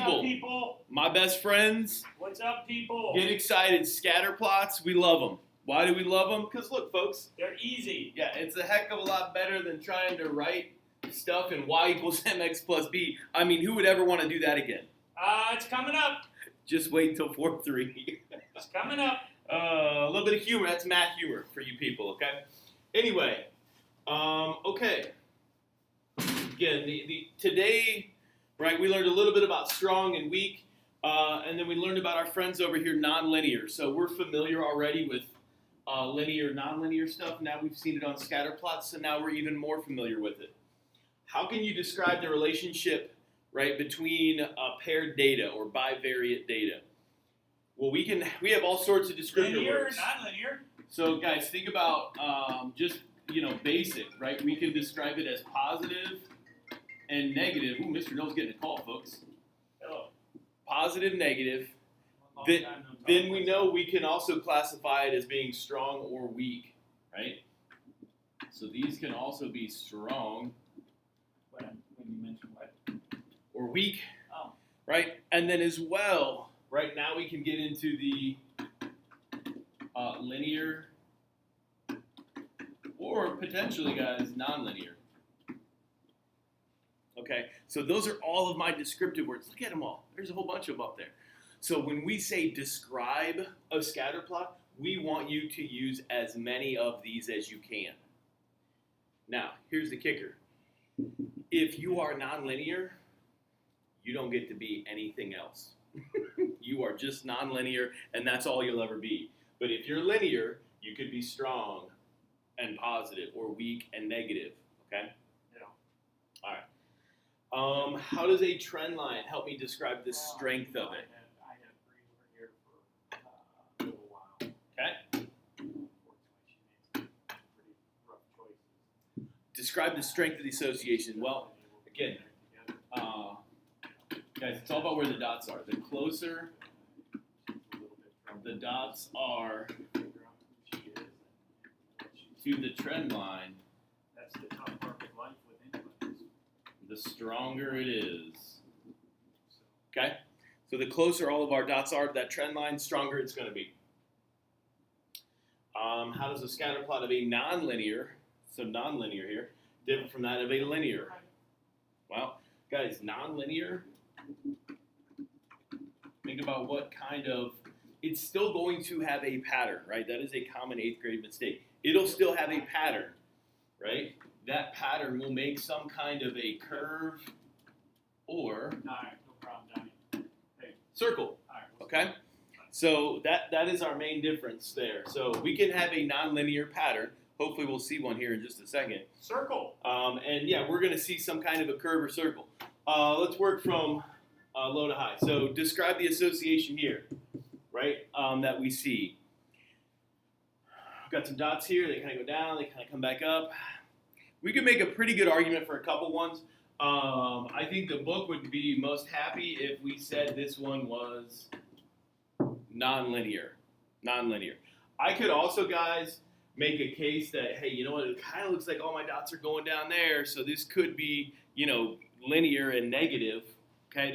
people? People? My best friends. What's up, people? Get excited. Scatter plots, we love them. Why do we love them? Because look, folks. They're easy. Yeah, it's a heck of a lot better than trying to write stuff in y equals mx plus b. I mean, who would ever want to do that again? It's coming up. Just wait until 4-3. It's coming up. A little bit of humor. That's math humor for you people, okay? Anyway, okay. Again, today, right, we learned a little bit about strong and weak, and then we learned about our friends over here, nonlinear. So we're familiar already with linear, nonlinear stuff. Now we've seen it on scatter plots, so now we're even more familiar with it. How can you describe the relationship, right, between paired data or bivariate data? Well, we have all sorts of descriptor Linear, words. nonlinear. So guys, think about just, basic, right? We can describe it as positive and negative. Ooh, Mr. No's getting a call, folks. Hello. Positive, negative. Long Then, time no talk. then we know we can also classify it as being strong or weak, right? So these can also be strong When you mention what? or weak, Oh. right? And then as well, right now we can get into the linear or potentially, guys, nonlinear. Okay, so those are all of my descriptive words. Look at them all. There's a whole bunch of them up there. So when we say describe a scatter plot, we want you to use as many of these as you can. Now, here's the kicker. If you are nonlinear, you don't get to be anything else. You are just nonlinear, and that's all you'll ever be. But if you're linear, you could be strong and positive, or weak and negative, okay? Yeah. All right. How does a trend line help me describe the strength of it? I had Bree over here for a little while. Okay. Unfortunately, she made some pretty rough choices. Describe the strength of the association. Well, again, guys, it's all about where the dots are. The closer the dots are to the trend line, That's the tough part of life with anyone. the stronger it is. Okay? So the closer all of our dots are to that trend line, stronger it's going to be. How does a scatter plot of a nonlinear, so nonlinear here, differ from that of a linear? Well, guys, nonlinear, think about what kind of, it's still going to have a pattern, right? That is a common 8th grade mistake. It'll still have a pattern, right? That pattern will make some kind of a curve or All right, no problem, Johnny. circle, All right. okay? So that is our main difference there. So we can have a nonlinear pattern. Hopefully we'll see one here in just a second. Circle. And yeah, we're going to see some kind of a curve or circle. Let's work from low to high. So describe the association here, right, that we see. We've got some dots here. They kind of go down. They kind of come back up. We could make a pretty good argument for a couple ones. I think the book would be most happy if we said this one was nonlinear. Nonlinear. I could also, guys, make a case that, hey, you know what, it kind of looks like all my dots are going down there, so this could be, linear and negative. Okay,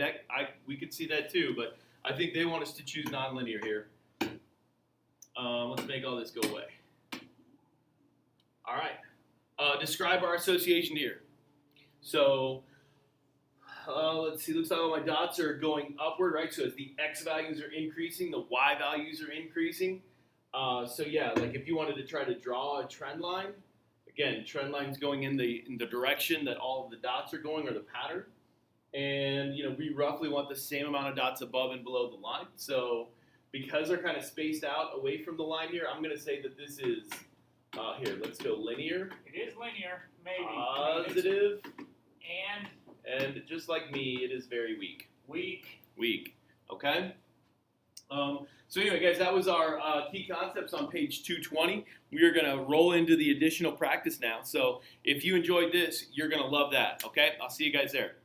we could see that too, but I think they want us to choose nonlinear here. Let's make all this go away. All right. Describe our association here. So, let's see, looks like all my dots are going upward, right? So as the X values are increasing, the Y values are increasing. So yeah, like if you wanted to try to draw a trend line, again, trend line's going in the direction that all of the dots are going, or the pattern. And we roughly want the same amount of dots above and below the line. So because they're kind of spaced out away from the line here, I'm going to say that this is, here, let's go linear. It is linear, maybe. Positive. And just like me, it is very weak. weak. Okay? So anyway, guys, that was our key concepts on page 220. We are going to roll into the additional practice now. So if you enjoyed this, you're going to love that. Okay? I'll see you guys there.